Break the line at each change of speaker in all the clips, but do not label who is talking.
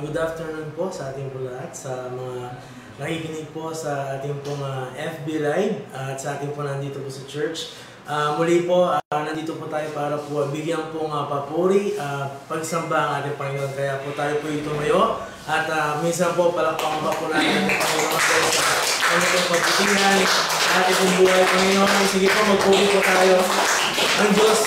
Good afternoon po sa ating po lahat, sa mga nakikinig po sa ating pong FB Live at sa ating po nandito po sa church. Muli po, nandito po tayo para po bigyan pong papuri, pagsamba ang ating Panginoon. Kaya po tayo po tumayo at minsan po palakpakan pa po natin ang Panginoon dahil sa kanyang pagbutihan sa ating pong buhay, Panginoon. Sige po, magpuri po tayo. Ang Diyos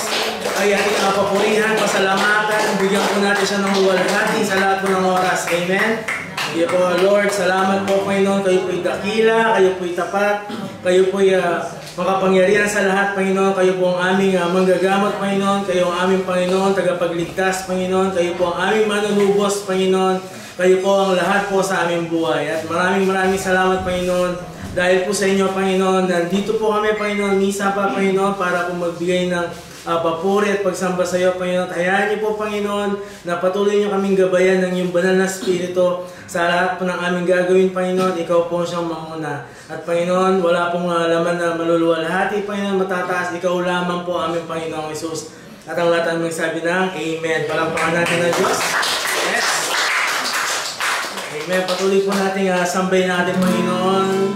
ay ating papurihan, pasalamatan, bigyan po natin siya ng luwalhati sa lahat po ng oras. Amen? Sige po, Lord, salamat po, Panginoon. Kayo po'y dakila, kayo po'y tapat, kayo po'y makapangyarihan sa lahat, Panginoon. Kayo po ang aming manggagamot, Panginoon. Kayo ang aming Panginoon, tagapagligtas, Panginoon. Kayo po ang aming manunubos, Panginoon. Kayo po ang lahat po sa aming buhay. At maraming salamat, Panginoon. Dahil po sa inyo, Panginoon, nandito po kami, Panginoon, misa pa, Panginoon, para po magbigay ng papuri at pagsamba sa iyo, Panginoon. Hayaan niyo po, Panginoon, na patuloy niyo kaming gabayan ng iyong banal na Espiritu sa lahat po ng aming gagawin, Panginoon. Ikaw po siyang manguna. At Panginoon, wala pong laman na maluluwalhati, Panginoon, matataas. Ikaw lamang po aming Panginoong Jesus. At ang lahat ang magsabi ng Amen. Palakpakan natin ng Diyos. Yes. Amen. Patuloy po natin sambayin natin, Panginoon.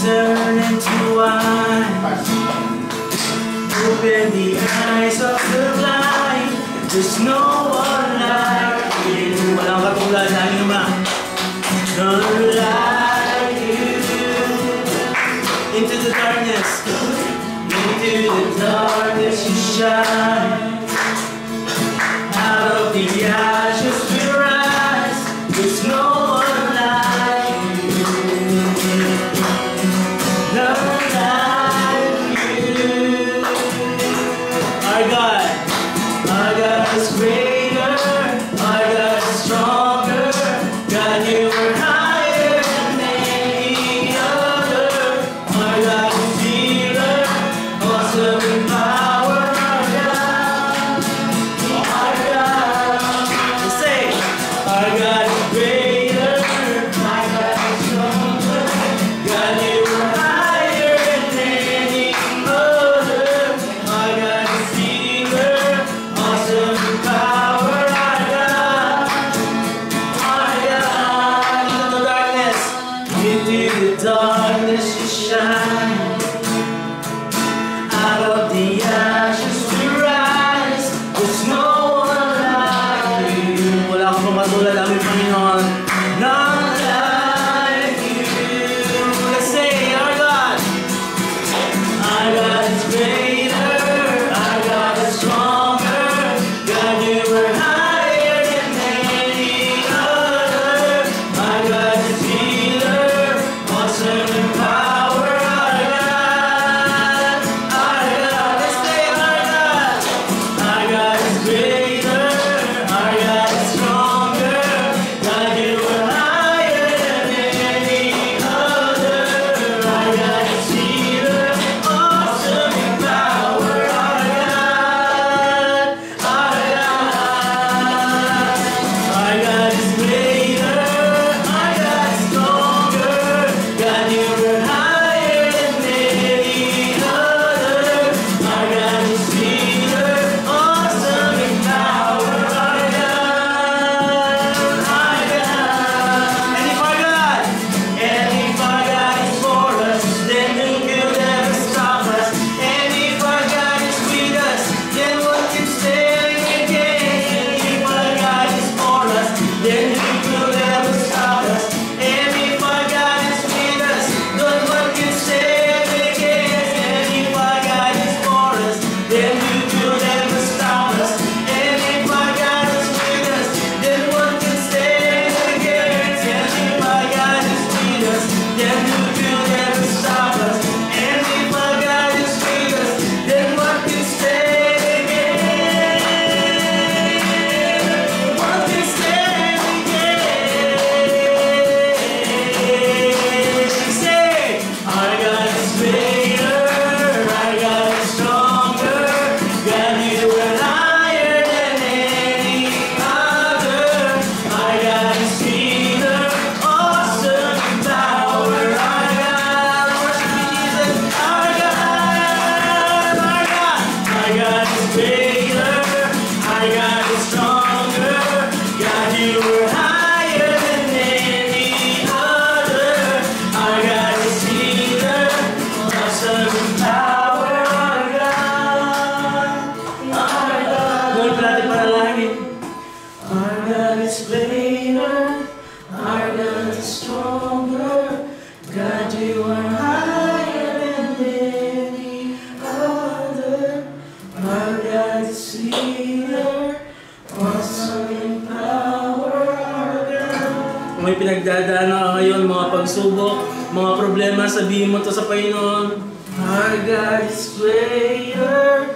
Turn into wine. Open the eyes of the blind. There's no one like you.
Walang katulad sa aming Ama.
None like you.
Into the darkness.
Into the darkness you shine. Out of the ashes we rise. There's no one like you. None like you.
Our God
is greater, our God is stronger. God, you are higher than any other. Our God is healer, awesome in power. Our God, let's say, our God is greater, our God is stronger. God, you are higher than any other. Our God is healer, awesome in power. Our God, into the darkness, into the darkness you shine. Out of the ashes we rise. There's no one like you.
wala akong pamatulad aming Panginoon.
None like you. Let's say, our God is greater, our God is stronger. God, you are higher than any other. Our God is healer, awesome in power. Our God,
pagsubok, mga problema, sabihin mo to sa Panginoon. Our God is greater,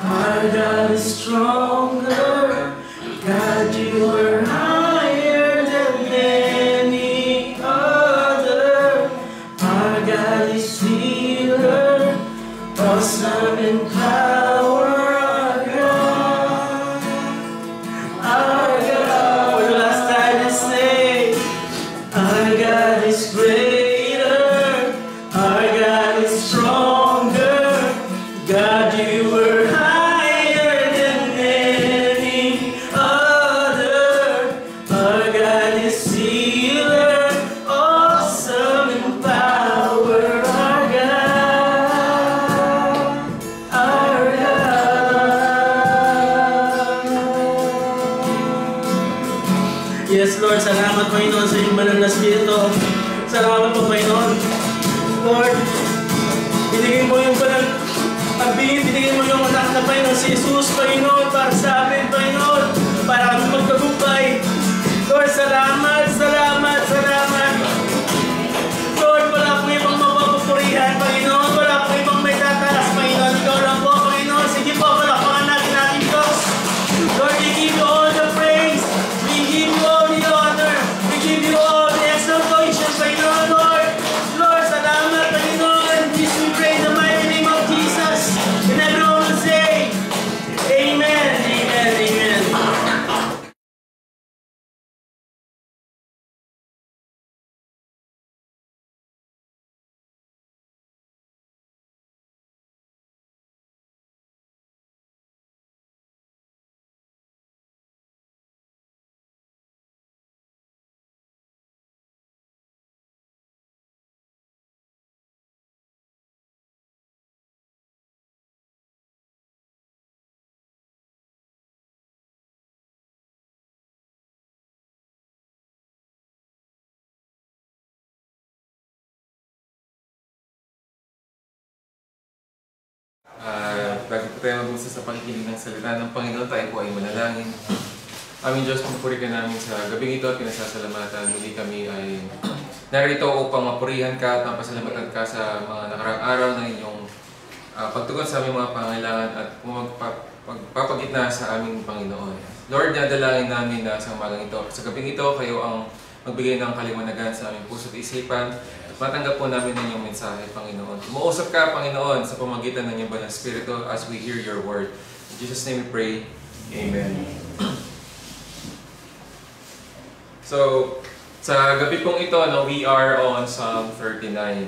our God is stronger, God, you are higher than any other. Our God is healer, awesome in power. Our God, our God. For the last time, let's say, our God is greater, our God is stronger, God, you are higher than any other. Our God is healer, awesome in power. Our God, our God. Yes, Lord, salamat Panginoon sa iyong banal na Espiritu. Salamat po Panginoon. Lord, binigay mo yung banal binigay mo yung anak na Panginoon si Jesus, Panginoon, para sa amin, Panginoon, para kami magtagumpay. Lord, salamat, salamat, salamat. Lord, wala akong ibang mapapupurihan, Panginoon. Wala akong ibang may tataas, Panginoon. Ikaw lang po, Panginoon. Sige po, wala pangan natin natin, Diyos. Lord, we give you all the praise. We give you all the honor. We give you all the exaltation, Panginoon, Lord. Lord, salamat, Panginoon. This we pray in the mighty name of Jesus. And everyone will say, Amen, Amen, Amen.
Bago po tayo mag-usa sa pakikinig ng salita ng Panginoon, tayo po ay manalangin. Aming Diyos, pagpuri ka namin sa gabing ito at pinasasalamatan. Muli kami ay narito upang mapurihan ka at mapasalamatan ka sa mga nakaraang araw na inyong pagtugon sa aming mga pangailangan at magpapagitna sa aming Panginoon. Lord, nadalangin namin na sa umagang ito. Sa gabing ito, kayo ang magbigay ng kaliwanagan sa aming puso at isipan. Matanggap po namin ang inyong mensahe, Panginoon. Umuusap ka, Panginoon, sa pamagitan ng iyong Banal Espiritu as we hear your word. In Jesus' name we pray. Amen. So, sa gabi pong ito, we are on Psalm 39.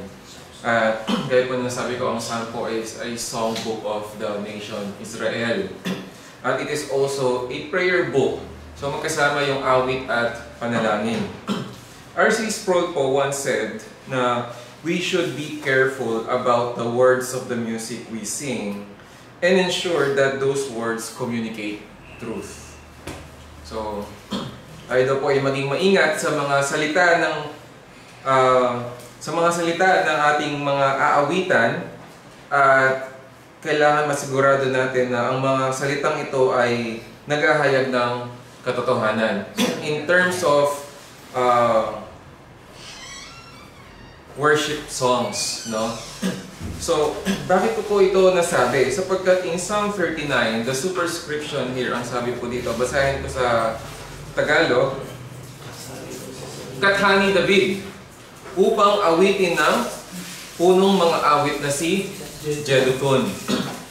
Kaya po nasabi ko, ang Psalm po is a songbook of the nation Israel. At it is also a prayer book. So, magkasama yung awit at panalangin. R.C. Sproul po once said na we should be careful about the words of the music we sing and ensure that those words communicate truth. So, tayo daw po ay maging maingat sa mga salita ng ating mga aawitan at kailangan masigurado natin na ang mga salitang ito ay naghahayag ng katotohanan. In terms of worship songs, no? So, bakit ko po ito nasabi? Sapagkat in Psalm 39, the superscription here, ang sabi po dito, basahin ko sa Tagalog, Kathani David, upang awitin ng punong mga awit na si Jeduthun.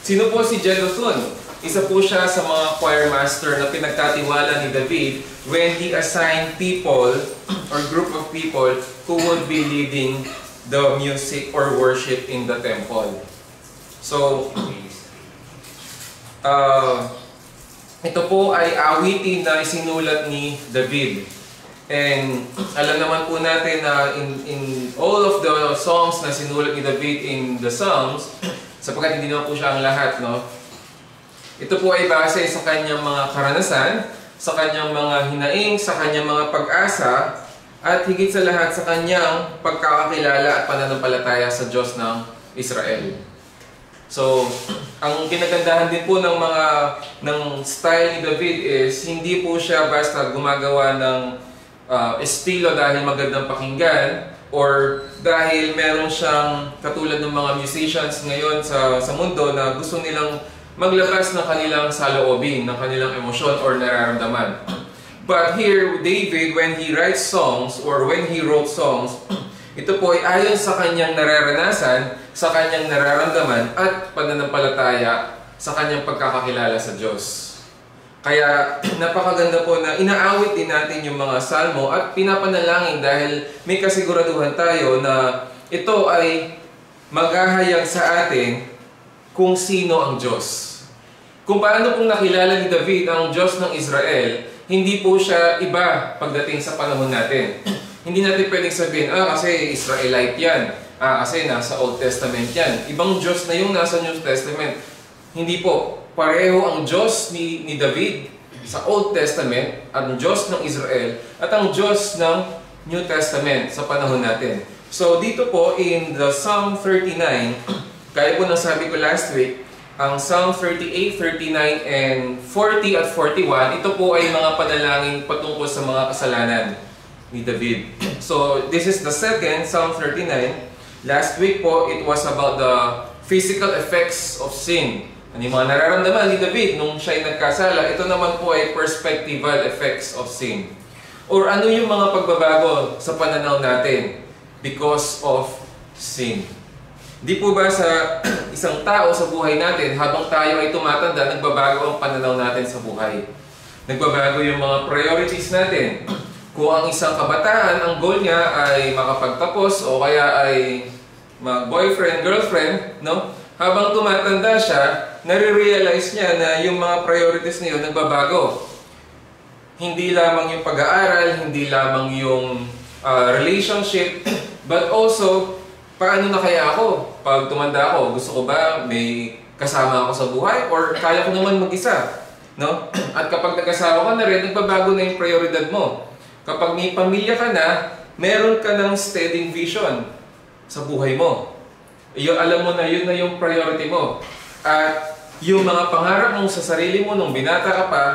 Sino po si Jeduthun? Isa po siya sa mga choir master na pinagkatiwala ni David when he assigned people or group of people who would be leading the music or worship in the temple. So, ito po ay awitin na isinulat ni David. And alam naman po natin na in all of the songs na sinulat ni David in the Psalms, sapagkat hindi naman po siya ang lahat, no? Ito po ay base sa kanyang mga karanasan, sa kanyang mga hinaing, sa kanyang mga pag-asa, at higit sa lahat sa kanyang pagkakakilala at pananampalataya sa Diyos ng Israel. So, ang kinagandahan din po ng style ni David is hindi po siya basta gumagawa ng estilo dahil magandang pakinggan, or dahil meron siyang katulad ng mga musicians ngayon sa mundo na gusto nilang maglabas ng kanilang saloobin, ng kanilang emosyon or nararamdaman. But here, David, when he writes songs or when he wrote songs, ito po ay ayon sa kanyang nararanasan, sa kanyang nararamdaman at pananampalataya sa kanyang pagkakakilala sa Diyos. Kaya napakaganda po na inaawit din natin yung mga salmo at pinapanalangin dahil may kasiguraduhan tayo na ito ay maghahayag sa atin kung sino ang Diyos. Kung paano pong nakilala ni David ang Diyos ng Israel, hindi po siya iba pagdating sa panahon natin. Hindi natin pwedeng sabihin, kasi Israelite yan, kasi nasa Old Testament yan. Ibang Diyos na yung nasa New Testament. Hindi po. Pareho ang Diyos ni David sa Old Testament, ang Diyos ng Israel, at ang Diyos ng New Testament sa panahon natin. So dito po in the Psalm 39, kaya po nang sabi ko last week, ang Psalm 38, 39, and 40 at 41, ito po ay mga panalangin patungkol sa mga kasalanan ni David. So this is the second, Psalm 39. Last week po, it was about the physical effects of sin. Ano yung mga nararamdaman ni David nung siya'y nagkasala? Ito naman po ay perspectival effects of sin. Or ano yung mga pagbabago sa pananaw natin because of sin? Di po ba sa isang tao sa buhay natin, habang tayo ay tumatanda, nagbabago ang pananaw natin sa buhay? Nagbabago yung mga priorities natin. Kung ang isang kabataan, ang goal niya ay makapagtapos o kaya ay mag-boyfriend, girlfriend, no? Habang tumatanda siya, nare-realize niya na yung mga priorities niyo nagbabago. Hindi lamang yung pag-aaral, hindi lamang yung relationship, but also, paano na kaya ako? Pag tumanda ako, gusto ko ba may kasama ako sa buhay? Or kaya ko naman mag-isa? No? At kapag nag-asawa ka na rin, nagbabago na yung prioridad mo. Kapag may pamilya ka na, meron ka ng steady vision sa buhay mo. Alam mo na yun na yung priority mo. At yung mga pangarap mo sa sarili mo nung binata ka pa,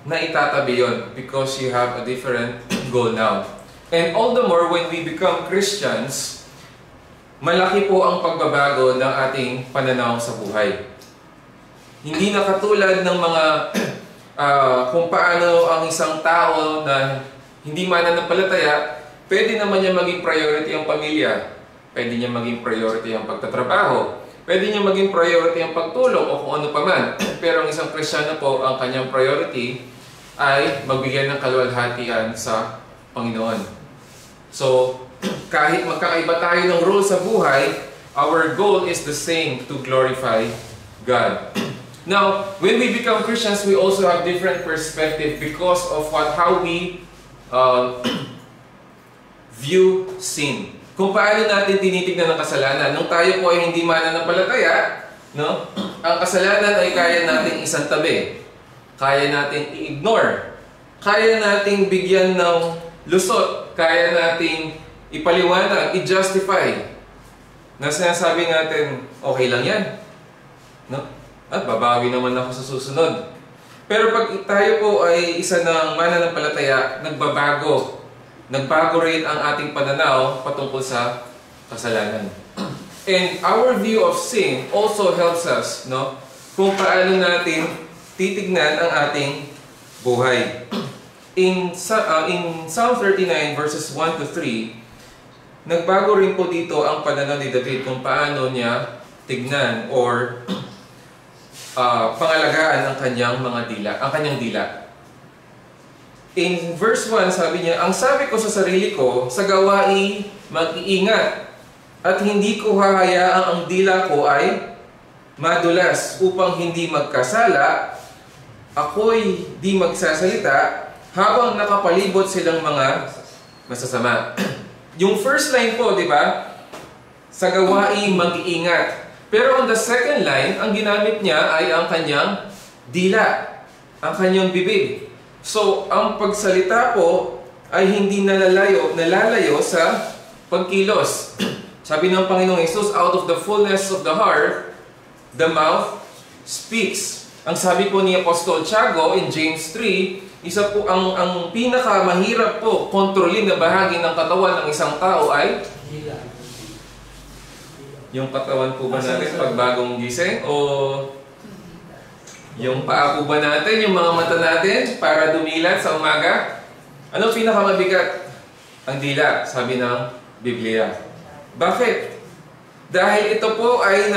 na itatabi yun because you have a different goal now. And all the more when we become Christians, malaki po ang pagbabago ng ating pananaw sa buhay. Hindi na katulad ng mga kung paano ang isang tao na hindi mananampalataya, pwede naman niya maging priority ang pamilya. Pwede niya maging priority ang pagtatrabaho. Pwede niya maging priority ang pagtulong o kung ano pa man. Pero ang isang Kristiyano po, ang kanyang priority ay magbigay ng kaluwalhatian sa Panginoon. So, kahit magkakaiba tayo ng role sa buhay, our goal is the same, to glorify God. Now, when we become Christians, we also have different perspective because of how we view sin. Kung paano natin tinitignan ang kasalanan. Nung tayo po ay hindi mananampalataya, no? Ang kasalanan ay kaya nating isang tabi. Kaya nating i-ignore. Kaya nating bigyan ng lusot. Kaya nating ipaliwanag, i-justify. Na sinasabi natin, okay lang yan. No? At babawi naman ako sa susunod. Pero pag tayo po ay isa ng mananampalataya, nagbabago. Nagbago rin ang ating pananaw patungkol sa kasalanan. And our view of sin also helps us, no? Kung paano natin titignan ang ating buhay. In Psalm 39 verses 1 to 3, nagbago rin po dito ang pananaw ni David kung paano niya tignan or pangalagaan ang kanyang dila. In verse 1, sabi niya, ang sabi ko sa sarili ko, sa gawain mag-iingat, at hindi ko hahayaang ang dila ko ay madulas upang hindi magkasala, ako'y di magsasalita, habang nakapalibot silang mga masasama. Yung first line po, di ba? Sa gawain mag-iingat. Pero on the second line, ang ginamit niya ay ang kanyang dila, ang kanyang bibig. So, ang pagsalita po ay hindi nalalayo sa pagkilos. Sabi ng Panginoong Jesus, out of the fullness of the heart, the mouth speaks. Ang sabi po ni Apostol Tiago in James 3, isa po ang pinakamahirap po kontrolin na bahagi ng katawan ng isang tao ay Yung katawan po ba natin pag bagong gising? O yung paa po ba natin, yung mga mata natin para dumilat sa umaga? Ano pinakamabigat? Ang dila, sabi ng Biblia. Bakit? Dahil ito po ay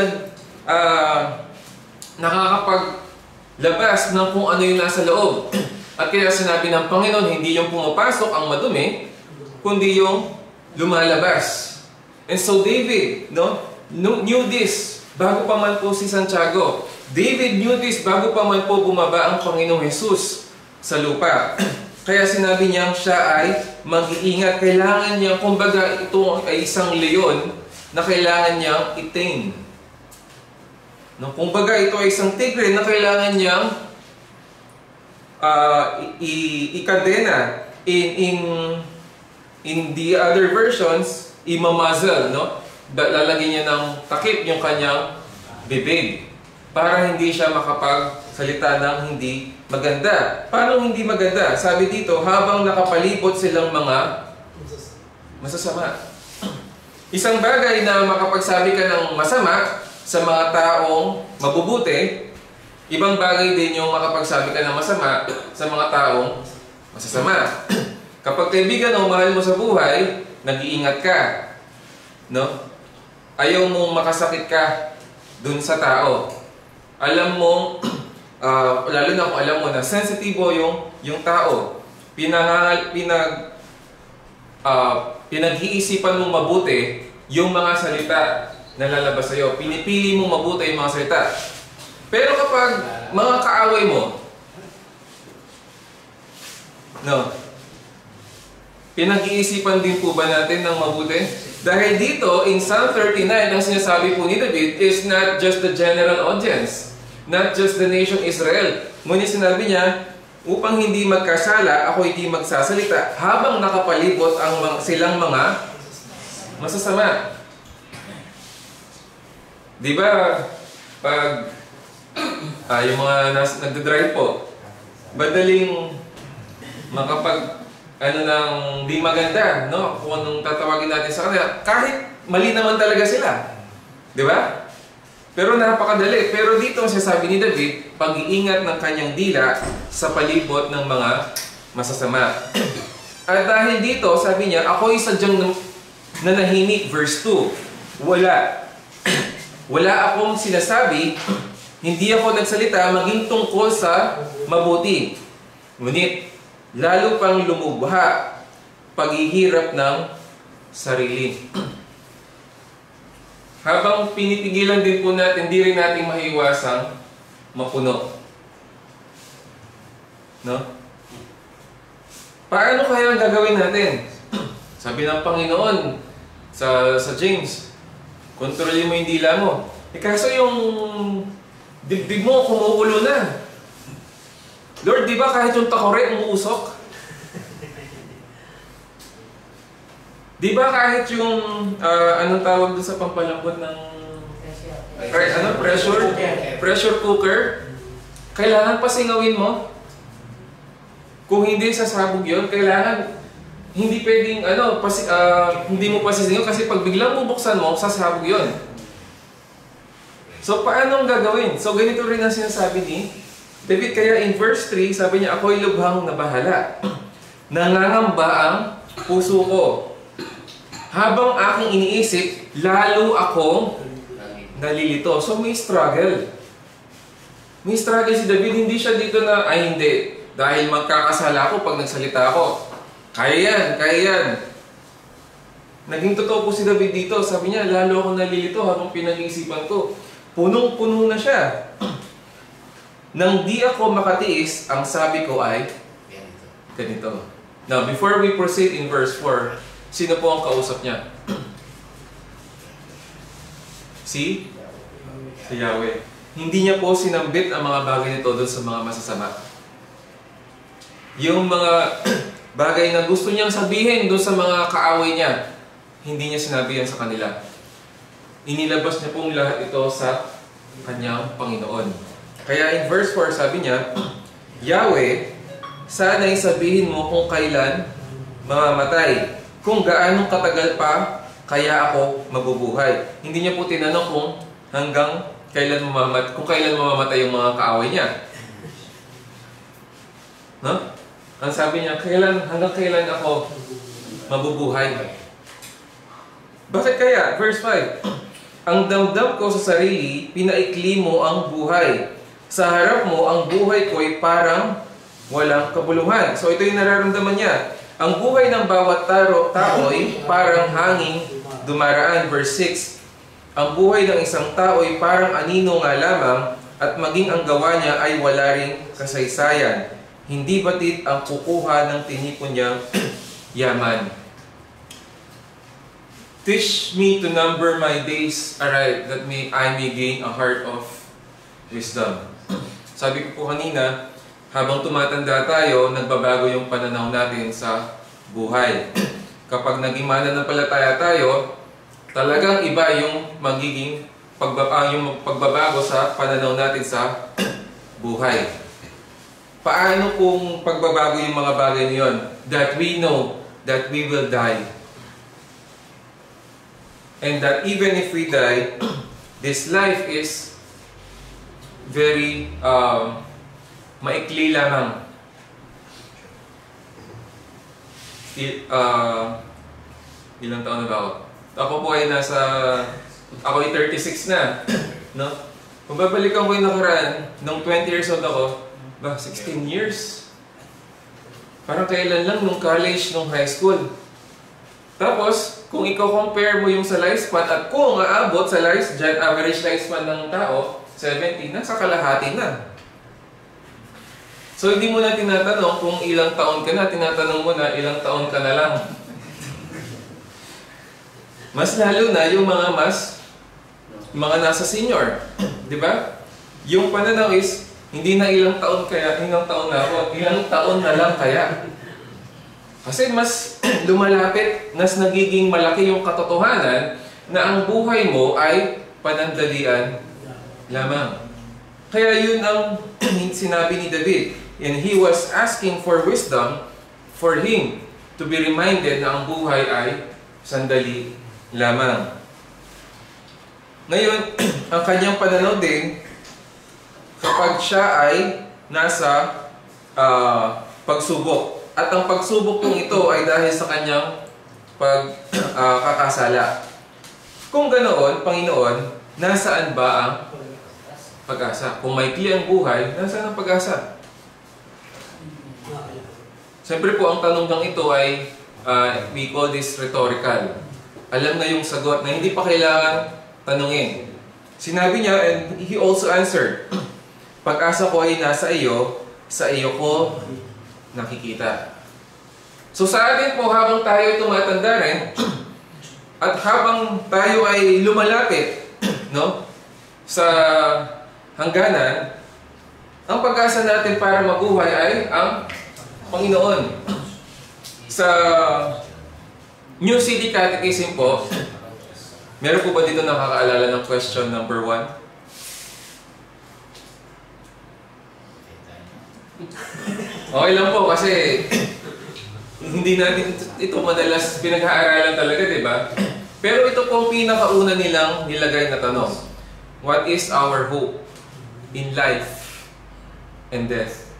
nakakapaglabas ng kung ano yung nasa loob. At kaya sinabi ng Panginoon, hindi yung pumapasok ang madumi, kundi yung lumalabas. And so David, knew this bago pa man po si Santiago. David knew this bago pa man po bumaba ang Panginoong Jesus sa lupa. Kaya sinabi niyang siya ay mag-iingat. Kailangan niya, kumbaga ito ay isang leon na kailangan niyang itain. Kumbaga ito ay isang tigre na kailangan niyang ikadena. In the other versions, imamazel, lalagyan niya ng takip yung kanyang bibig para hindi siya makapagsalita ng hindi maganda. Paano hindi maganda? Sabi dito, habang nakapalibot silang mga masasama. Isang bagay na makapagsabi ka ng masama sa mga taong mabubuti, ibang bagay din yung makapagsabi ka ng masama sa mga taong masasama. Kapag kaibigan o mahal mo sa buhay, nag-iingat ka. Ayaw mong makasakit ka dun sa tao. Alam mong, lalo na kung alam mo na sensitibo yung tao. Pinag-iisipan mong mabuti yung mga salita na lalabas sa'yo. Pinipili mong mabuti yung mga salita. Pero kapag mga kaaway mo, pinag-iisipan din po ba natin ng mabuti? Dahil dito, in Psalm 39, ang sinasabi po ni David is not just the general audience, not just the nation Israel. Ngunit sinabi niya, upang hindi magkasala, ako hindi magsasalita habang nakapalibot silang mga masasama. Di ba, pag yung mga nagdadrive po, madaling makapag nang di maganda, kung anong tatawagin natin sa kanila, kahit mali naman talaga sila. Di ba? Pero napakadali. Pero dito sabi ni David, pag-iingat ng kanyang dila sa palibot ng mga masasama. At dahil dito, sabi niya, ako'y sadyang nanahimik, verse 2. Wala akong sinasabi, hindi ako nagsalita maging tungkol sa mabuti. Ngunit, lalo pang lumubha, paghihirap ng sarili. Habang pinitigilan din po natin, hindi rin natin maiiwasang mapuno. Paano kaya ang gagawin natin? Sabi ng Panginoon sa James, kontrolin mo yung dila mo. Kaso yung dibdib mo kumuulo na. Lord, di ba kahit yung takore umuusok? Di ba kahit yung, anong tawag doon sa pampalambot ng pressure cooker? Kailangan pasingawin mo. Kung hindi sasabog yun, kailangan, hindi pwedeng, hindi mo pasisingawin kasi pag biglang bubuksan mo, sasabog yun. So, paano ang gagawin? So, ganito rin ang sinasabi ni David, kaya in verse 3, sabi niya, ako'y lubhang nabahala. Nangangamba ang puso ko. Habang aking iniisip, lalo akong nalilito. So may struggle. May struggle si David. Hindi siya dito na, ay hindi. Dahil magkakasala ako pag nagsalita ako. Kaya yan, kaya yan. Naging totoo po si David dito. Sabi niya, lalo akong nalilito habang pinag-iisipan ko. Punong-puno na siya. Nang di ako makatiis, ang sabi ko ay ganito. Now, before we proceed in verse 4, sino po ang kausap niya? Si Yahweh. Hindi niya po sinambit ang mga bagay nito doon sa mga masasama. Yung mga bagay na gusto niyang sabihin doon sa mga kaaway niya, hindi niya sinabi yan sa kanila. Inilabas niya pong lahat ito sa kanyang Panginoon. Kaya in verse 4 sabi niya, Yahweh, sana'y sabihin mo kung kailan mamamatay, kung gaano katagal pa kaya ako mabubuhay. Hindi niya po tinanong kung kailan mamamatay yung mga kaaway niya. No? Ang sabi niya, hanggang kailan ako mabubuhay? Bakit kaya? Verse 5. Ang damdam ko sa sarili, pinaikli mo ang buhay. Sa harap mo, ang buhay ko ay parang walang kabuluhan. So ito yung nararamdaman niya. Ang buhay ng bawat tao ay parang hanging dumaraan. Verse 6. Ang buhay ng isang tao ay parang anino nga lamang at maging ang gawa niya ay wala ring kasaysayan. Hindi batid ang kukuha ng tinipon niyang yaman. Teach me to number my days aright, that I may gain a heart of wisdom. Sabi ko po kanina, habang tumatanda tayo, nagbabago yung pananaw natin sa buhay. Kapag naging mananampalataya tayo, talagang iba yung magiging pagbabago sa pananaw natin sa buhay. Paano kung pagbabago yung mga bagay niyon? That we know that we will die. And that even if we die, this life is very maikli lamang. Ilang taon na ba ako? Ako po ay ako ay 36 na. No? Kung babalikan ko yung nakaraan, nung 20 years old ako, 16 years. Parang kailan lang nung college, nung high school. Tapos, kung i-compare mo yung sa lifespan at kung aabot sa average lifespan ng tao, 70, nasa kalahati na. So, hindi mo na tinatanong kung ilang taon ka na, tinatanong mo na ilang taon ka na lang. Mas lalo na yung mga nasa senior. Di ba? Yung pananaw is, hindi na ilang taon na ako, ilang taon na lang kaya. Kasi mas lumalapit, mas nagiging malaki yung katotohanan na ang buhay mo ay panandalian lamang. Kaya yun ang sinabi ni David. And he was asking for wisdom for him to be reminded na ang buhay ay sandali lamang. Ngayon, ang kanyang pananaw din, kapag siya ay nasa pagsubok. At ang pagsubok kong ito ay dahil sa kanyang pagkakasala. Kung ganoon, Panginoon, nasaan ba ang pag-asa? Kung maikli ang buhay, nasaan ang pag-asa? Siyempre po, ang tanong lang ito ay, we call this rhetorical. Alam na yung sagot na hindi pa kailangan tanungin. Sinabi niya, and he also answered, pag-asa ko ay nasa iyo, sa iyo ko nakikita. So sa atin po, habang tayo tumatanda rin, at habang tayo ay lumalapit, no, sa hangganan, ang pag-asa natin para mabuhay ay ang Panginoon. Sa New City Catechism po, meron po ba dito nakakaalala ng question number 1? Okay lang po kasi hindi natin ito madalas pinag-aaralan talaga, di ba? Pero ito po ang pinakauna nilang nilagay na tanong. What is our hope in life and death?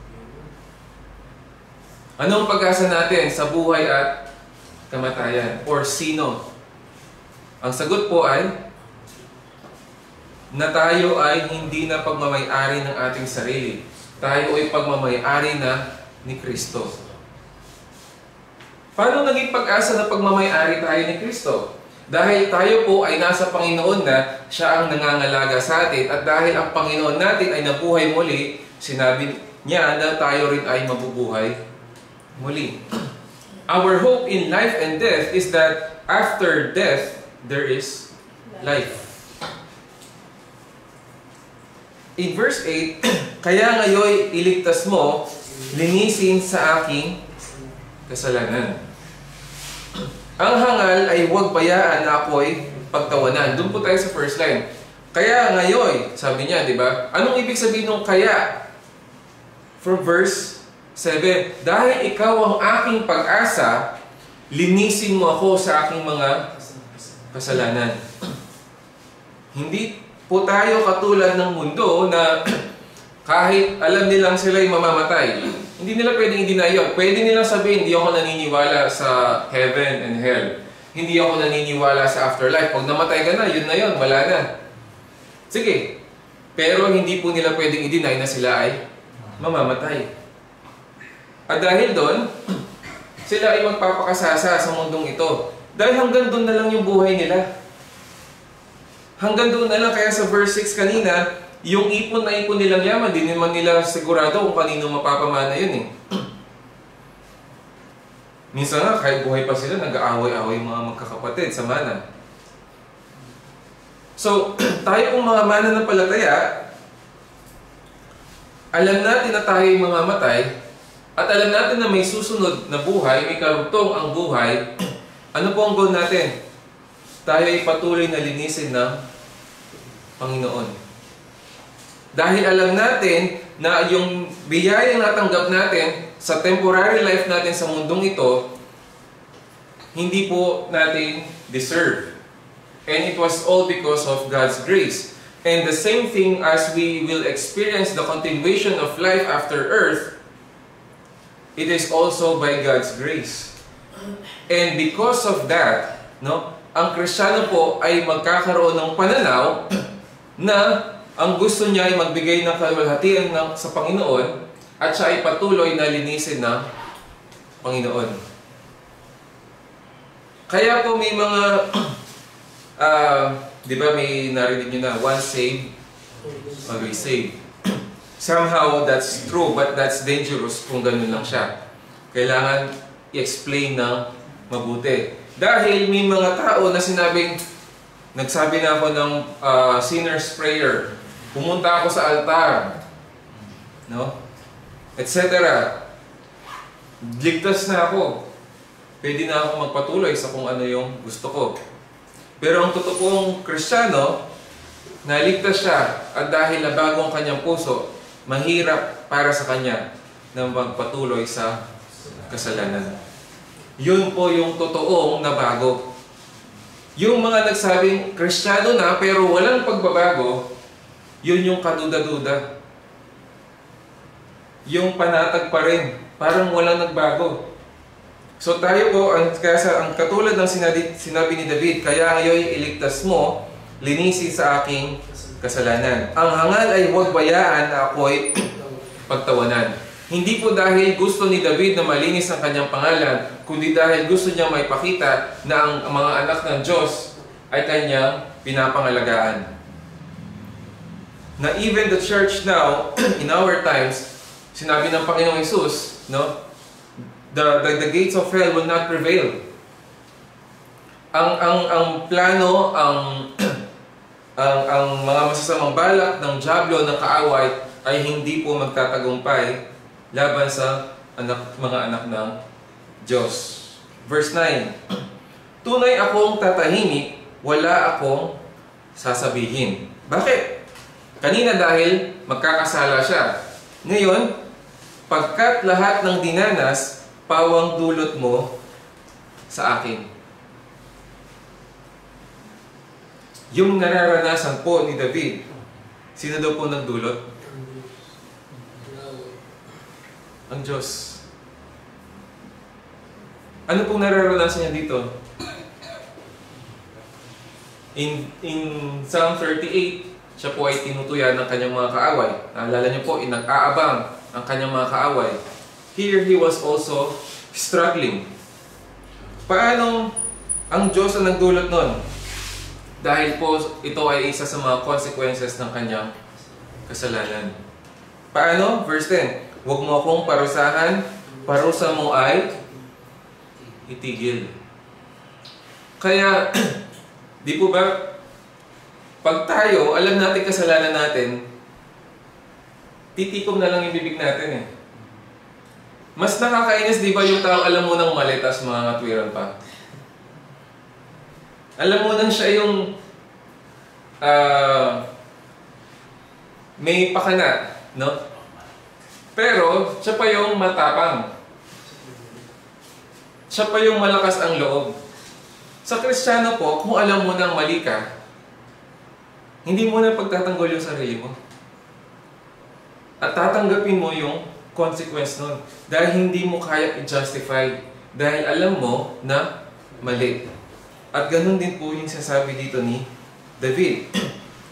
Anong pag-asa natin sa buhay at kamatayan? Or sino? Ang sagot po ay na tayo ay hindi na pagmamay-ari ng ating sarili. Tayo ay pagmamay-ari na ni Kristo. Paano naging pag-asa na pagmamay-ari tayo ni Kristo? Dahil tayo po ay nasa Panginoon na siya ang nangangalaga sa atin at dahil ang Panginoon natin ay nabuhay muli, sinabi niya na tayo rin ay mabubuhay muli. Our hope in life and death is that after death, there is life. In verse 8, kaya ngayon iligtas mo, linisin sa aking kasalanan. Ang hangal ay huwag bayaan na ako'y pagtawanan. Doon po tayo sa first line. Kaya ngayon, sabi niya, di ba? Anong ibig sabihin ng kaya? From verse 7, dahil ikaw ang aking pag-asa, linisin mo ako sa aking mga kasalanan. Hindi po tayo katulad ng mundo na kahit alam nilang sila'y mamamatay, hindi nila pwedeng i-deny yun. Pwede nilang sabihin, hindi ako naniniwala sa heaven and hell. Hindi ako naniniwala sa afterlife. Pag namatay ka na, yun, wala na. Sige. Pero hindi po nila pwedeng i-deny na sila ay mamamatay. At dahil doon, sila ay magpapakasasa sa mundong ito. Dahil hanggang doon na lang yung buhay nila. Hanggang doon na lang, kaya sa verse 6 kanina, yung ipon na ipon nilang yaman, di naman nila sigurado kung kanino mapapamana yun eh. Minsan nga, kahit buhay pa sila, nag-aaway-aaway mga magkakapatid sa mana. So, tayo pong mga mananampalataya, alam natin na tayo ay mamamatay, at alam natin na may susunod na buhay, may karugtong ang buhay. Ano po ang goal natin? Tayo ay patuloy na linisin ng Panginoon. Dahil alam natin na yung biyayang natanggap natin sa temporary life natin sa mundong ito, hindi po natin deserve. And it was all because of God's grace. And the same thing as we will experience the continuation of life after earth, it is also by God's grace. And because of that, no, ang Kristiyano po ay magkakaroon ng pananaw na ang gusto niya ay magbigay ng kaluwalhatian sa Panginoon at siya ay patuloy na linisin ng Panginoon. Kaya po may mga, di ba may narinig nyo na, once saved, always saved. Somehow that's true, but that's dangerous kung ganun lang siya. Kailangan i-explain ng mabuti. Dahil may mga tao na sinabing, nagsabi na ako ng sinner's prayer, pumunta ako sa altar, no? Etc. Ligtas na ako. Pwede na ako magpatuloy sa kung ano yung gusto ko. Pero ang totoong Kristiyano, naligtas siya at dahil nabago ang kanyang puso, mahirap para sa kanya na magpatuloy sa kasalanan. Yun po yung totoong nabago. Yung mga nagsabing Kristiyano na pero walang pagbabago, yun yung kaduda-duda. Yung panatag pa rin, parang walang nagbago. So tayo po, ang katulad ng sinabi ni David, kaya ngayon iligtas mo, linisi sa aking kasalanan. Ang hangal ay huwag bayaan na ako'y pagtawanan. Hindi po dahil gusto ni David na malinis ang kanyang pangalan, kundi dahil gusto niya maipakita na ang mga anak ng Diyos ay kanyang pinapangalagaan. Na even the church now, in our times, sinabi ng Panginoong Hesus, no? The gates of hell will not prevail. Ang plano, ang mga masasamang balak ng dyablo ng kaaway ay hindi po magtatagumpay laban sa mga anak ng Diyos. Verse 9, tunay akong tatahimik, wala akong sasabihin. Bakit? Kanina dahil magkakasala siya. Ngayon, pagkat lahat ng dinanas, pawang dulot mo sa akin. Yung nararanasan po ni David, sino daw po nagdulot? Ang Diyos. Ano pong nararanasan niya dito? In Psalm 38, siya po ay tinutuyan ng kanyang mga kaaway. Naalala niyo po, nag-aabang ang kanyang mga kaaway. Here, he was also struggling. Paano ang Diyos ang nagdulot nun? Dahil po ito ay isa sa mga consequences ng kanyang kasalanan. Paano? Verse 10, huwag mo akong parusahan, parusa mo ay itigil. Kaya, di po ba, pag tayo, alam natin kasalanan natin, titikom na lang yung bibig natin eh. Mas nakakainis, di ba, yung tao alam mo nang mali, tas mga katwiran pa. Alam mo nang siya yung may pakana, no? Pero, siya pa yung matapang. Siya pa yung malakas ang loob. Sa Kristiyano po, kung alam mo nang mali ka, hindi mo na pagtatanggol yung sarili mo. At tatanggapin mo yung consequence nun. Dahil hindi mo kaya i-justify. Dahil alam mo na mali. At ganun din po yung sasabi dito ni David.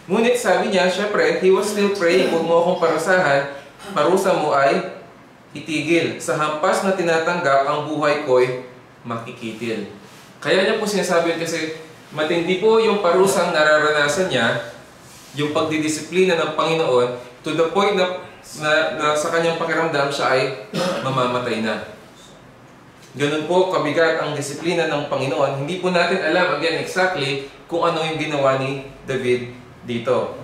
Ngunit sabi niya, syempre, he was still praying, huwag mo akong parusa mo ay itigil. Sa hampas na tinatanggap, ang buhay ko'y makikitil. Kaya niya po sinasabi kasi matindi po yung parusang nararanasan niya, yung pagdidisiplina ng Panginoon, to the point na sa kanyang pakiramdam siya ay mamamatay na. Ganun po kabigat ang disiplina ng Panginoon. Hindi po natin alam, again, exactly kung ano yung ginawa ni David dito.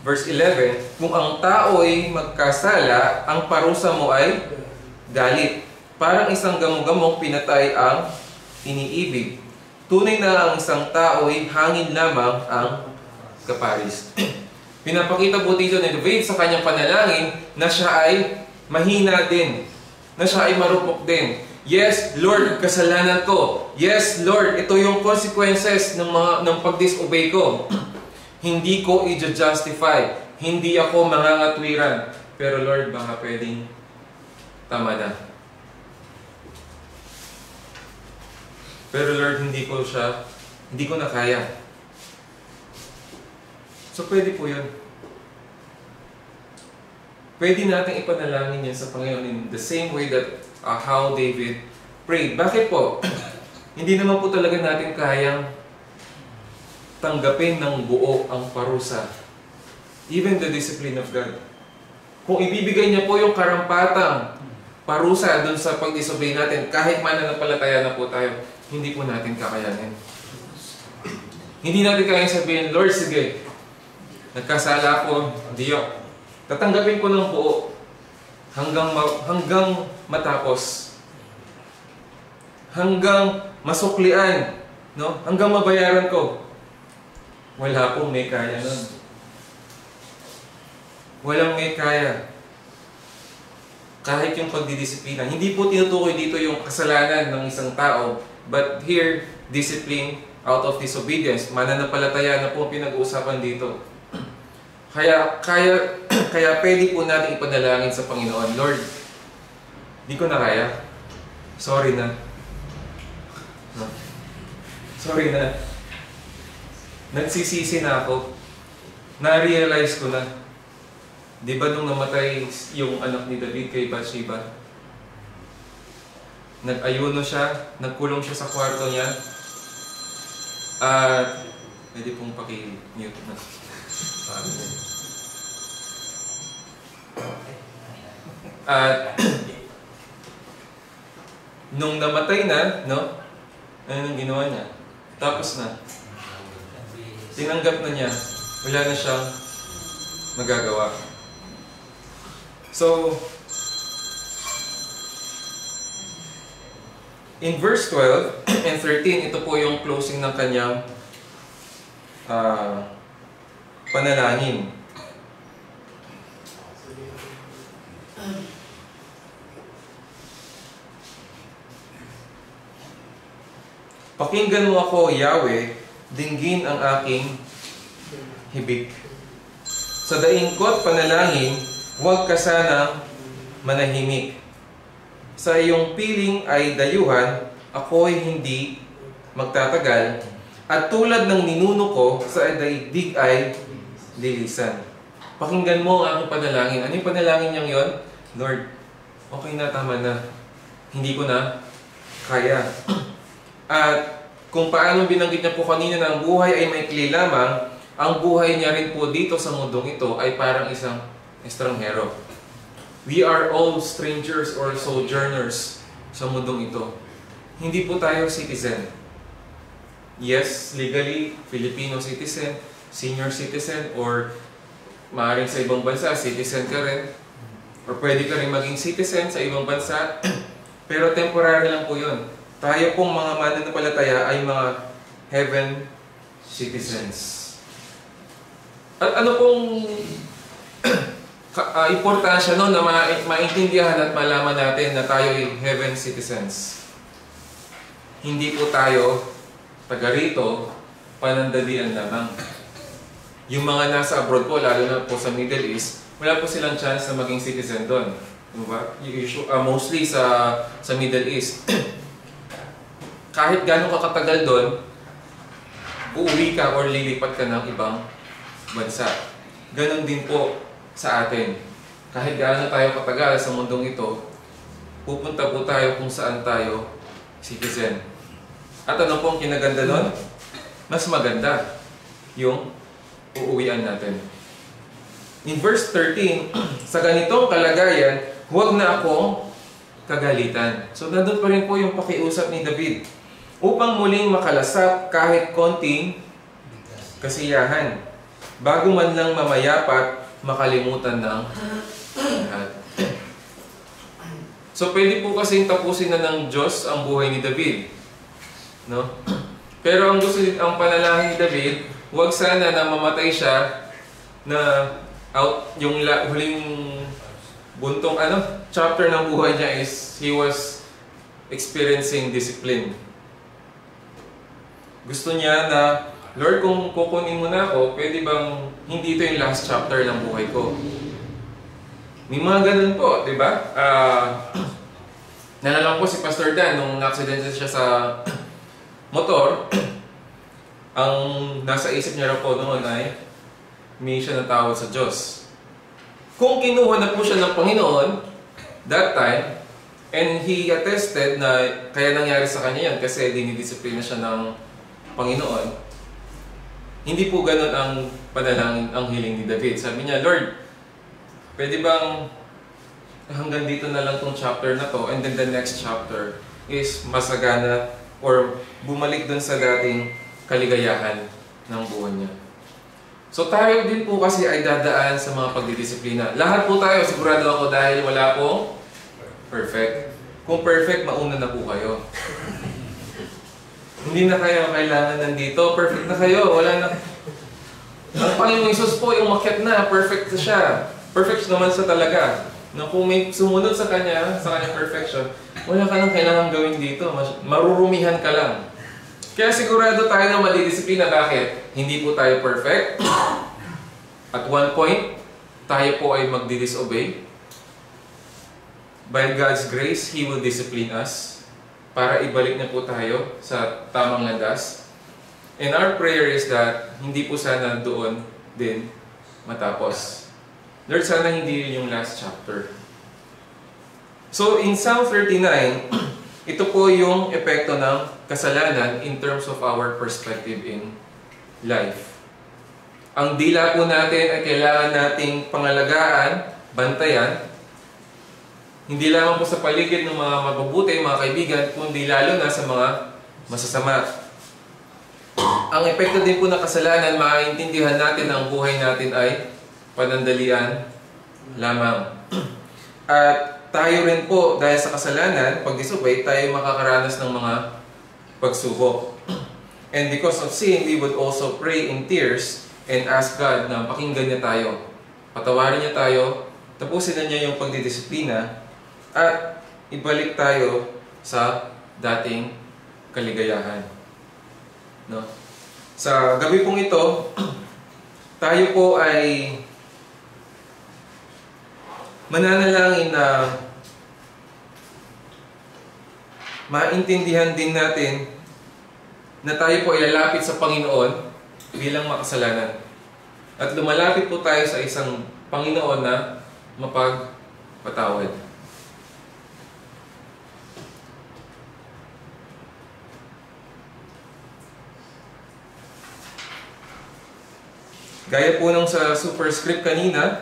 Verse 11, kung ang tao ay magkasala, ang parusa mo ay galit. Parang isang gamo-gamong pinatay ang iniibig. Tunay na ang isang tao ay hangin lamang ang kaparis. Pinapakita po dito ni David sa kanyang panalangin na siya ay mahina din. Na siya ay marupok din. Yes, Lord, kasalanan ko. Yes, Lord, ito yung consequences ng pag-disobey ko. Hindi ko i-justify. Hindi ako mangangatwiran. Pero Lord, baka pwedeng tama na. Pero Lord, hindi ko na kaya. So, pwede po yun. Pwede natin ipanalangin yan sa Panginoon in the same way that how David prayed. Bakit po? Hindi naman po talaga natin kayang tanggapin ng buo ang parusa. Even the discipline of God. Kung ibibigay niya po yung karampatang parusa doon sa pag-disobey natin, kahit mananampalataya na po tayo, hindi po natin kakayanin. Hindi natin kayang sabihin, Lord, sige, nagkasala ako, diyo. Tatanggapin ko ng buo hanggang matapos. Hanggang masuklian, no? Hanggang mabayaran ko. Wala pong may kaya nun. Walang may kaya. Kahit yung pagdidisiplina. Hindi po tinutukoy dito yung kasalanan ng isang tao, but here, discipline out of disobedience. Mananampalataya na po pinag-uusapan dito. Kaya pwede po natin ipanalangin sa Panginoon, Lord, di ko na kaya. Sorry na. Sorry na. Nagsisisi na ako. Na-realize ko na. Di ba nung namatay yung anak ni David kay Bathsheba? Nag-ayuno siya, nagkulong siya sa kwarto niya. At, pwede pong paki-mute na. At nung namatay na, no? Ano nang ginawa niya? Tapos na. Tinanggap na niya. Wala na siyang magagawa. So, in verse 12 and 13, ito po yung closing ng kanyang panalangin. Pakinggan mo ako, Yahweh, dinggin ang aking hibik. Sa daing ko't panalangin, huwag ka sanang manahimik. Sa iyong piling ay dayuhan, ako'y hindi magtatagal, at tulad ng ninuno ko, sa daigdig ay lilisan. Pakinggan mo ang aking panalangin. Ano yung panalangin niyang yon? Lord, okay na, tama na. Hindi ko na kaya. At kung paano binanggit niya po kanina na ang buhay ay maikli lamang, ang buhay niya rin po dito sa mundong ito ay parang isang estranghero. We are all strangers or sojourners sa mundong ito. Hindi po tayo citizen. Yes, legally, Filipino citizen, senior citizen, or maaaring sa ibang bansa, citizen ka rin. Or pwede ka rin maging citizen sa ibang bansa. Pero temporary lang po yun. Tayo pong mga mananampalataya ay mga heaven citizens. At ano pong importansya no na maintindihan at malaman natin na tayo ay heaven citizens? hindi po tayo taga rito, panandalian lamang. Yung mga nasa abroad po, lalo na po sa Middle East, wala po silang chance na maging citizen doon. Diba? Mostly sa Middle East. Kahit gano'ng kakatagal doon, uuwi ka or lilipat ka ng ibang bansa. Ganon din po sa atin. Kahit gaano tayo katagal sa mundong ito, pupunta po tayo kung saan tayo citizen. At ano po ang kinaganda doon? Mas maganda yung uuwian natin. In verse 13, sa ganitong kalagayan, huwag na akong kagalitan. So nandun pa rin po yung pakiusap ni David upang muling makalasap kahit konting kasiyahan bago man lang mamayapat makalimutan ng lahat. So pwede po kasing tapusin na ng Diyos ang buhay ni David, no? Pero ang panalangin ni David, huwag sana na mamatay siya na yung huling buntong chapter ng buhay niya is he was experiencing discipline. Gusto niya na, Lord, kung kukunin mo na ako, pwede bang hindi ito yung last chapter ng buhay ko? May mga ganun po, di ba? Nalalang po si Pastor Dan nung na-accident siya sa motor, ang nasa isip niya raw po noon ay may siya natawag sa Diyos. Kung kinuha na po siya ng Panginoon that time, and he attested na kaya nangyari sa kanya yan kasi dinidisiplina siya ng Panginoon, hindi po ganun ang panalangin, ang hiling ni David. Sabi niya, Lord, pwede bang hanggang dito na lang tong chapter na to, and then the next chapter is masagana or bumalik dun sa dating kaligayahan ng buwan niya. So tayo din po kasi ay dadaan sa mga pagdidisiplina. Lahat po tayo, sigurado ako, dahil wala pong perfect. Kung perfect, mauna na po kayo. Hindi na kayo kailangan nandito. Perfect na kayo. Wala na. Ang Panginoong Isus po, yung umakyat na, perfect na siya. Perfect naman sa talaga. Na kung may sumunod sa kanyang perfection, wala ka nang kailangan gawin dito. Marurumihan ka lang. Kaya sigurado tayo na madidisiplina. Bakit? Hindi po tayo perfect. At one point, tayo po ay magdi-disobey. By God's grace, He will discipline us para ibalik na po tayo sa tamang landas. And our prayer is that hindi po sana doon din matapos. Lord, sana hindi yun yung last chapter. So, in Psalm 39, ito po yung epekto ng kasalanan in terms of our perspective in life. Ang dila po natin ay kailangan nating pangalagaan, bantayan, hindi lamang po sa paligid ng mga mabubuti, mga kaibigan, kundi lalo na sa mga masasama. Ang epekto din po ng kasalanan, maintindihan natin na ang buhay natin ay panandalian lamang. At tayo rin po, dahil sa kasalanan, pag disobey, tayo makakaranas ng mga pagsubok. And because of sin, we would also pray in tears and ask God na pakinggan niya tayo. Patawarin niya tayo, tapusin na niya yung pagdidisiplina, at ibalik tayo sa dating kaligayahan. No? Sa gabi pong ito, tayo po ay mananalangin na maintindihan din natin na tayo po ay lalapit sa Panginoon bilang makasalanan. At lumalapit po tayo sa isang Panginoon na mapagpatawad. Gaya po nung sa superscript kanina,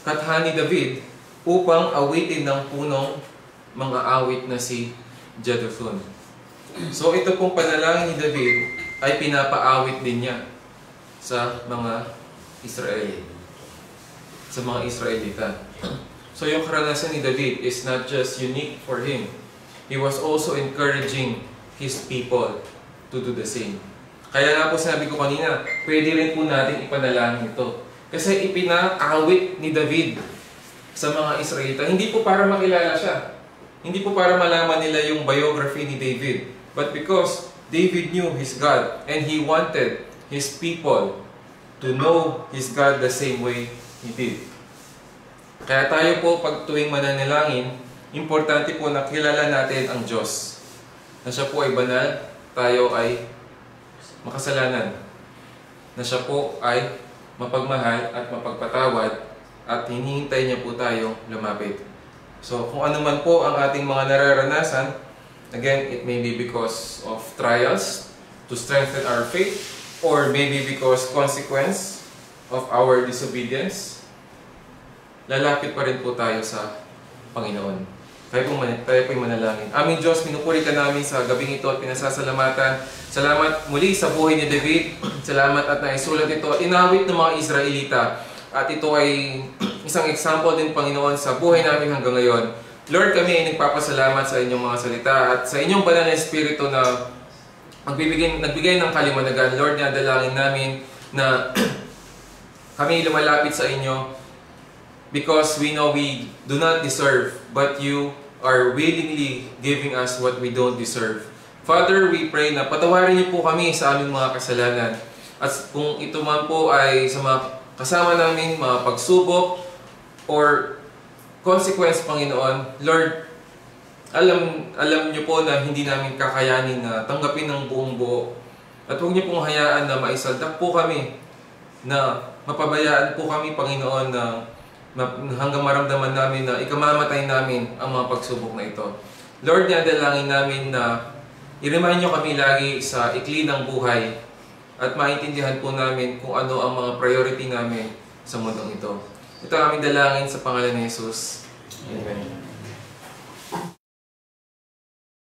katha ni David upang awitin ng punong mga awit na si Jeduthun. So ito pong panalangin ni David ay pinapaawit din niya sa mga Israeli, sa mga Israelita. So yung karanasan ni David is not just unique for him. He was also encouraging his people to do the same. Kaya nga po sinabi ko kanina, pwede rin po natin ipanalangin ito. Kasi ipinaawit ni David sa mga Israelita. Hindi po para makilala siya. Hindi po para malaman nila yung biography ni David, but because David knew his God and he wanted his people to know his God the same way he did. Kaya tayo po pag tuwing mananalangin, importante po na kilala natin ang Diyos. Na siya po ay banal, tayo ay makasalanan. Na siya po ay mapagmahal at mapagpatawad at hinihintay niya po tayong lumapit. So kung ano man po ang ating mga nararanasan, again, it may be because of trials to strengthen our faith, or maybe because consequence of our disobedience, lalapit pa rin po tayo sa Panginoon. Tayo po'y manalangin. Aming Diyos, minupuri ka namin sa gabing ito at pinasasalamatan. Salamat muli sa buhay ni David. Salamat at naisulat ito at inawit ng mga Israelita. At ito ay isang example din, Panginoon, sa buhay namin hanggang ngayon. Lord, kami ay nagpapasalamat sa inyong mga salita at sa inyong banal na Espiritu na nagbigay ng kaliwanagan. Lord, nadalangin namin na kami lumalapit sa inyo because we know we do not deserve, but you are willingly giving us what we don't deserve. Father, we pray na patawarin niyo po kami sa aming mga kasalanan. At kung ito man po ay sa mga kasama namin, mga pagsubok or consequence, Panginoon, Lord, alam niyo po na hindi namin kakayanin na tanggapin ng buong buo. At huwag niyo pong hayaan na maisaldak po kami, na mapabayaan po kami, Panginoon, na hanggang maramdaman namin na ikamamatay namin ang mga pagsubok na ito. Lord, nadalangin namin na i-remind niyo kami lagi sa ikli ng buhay at maintindihan po namin kung ano ang mga priority namin sa mundong ito. Ito ang aming dalangin sa pangalan ni Jesus. Amen.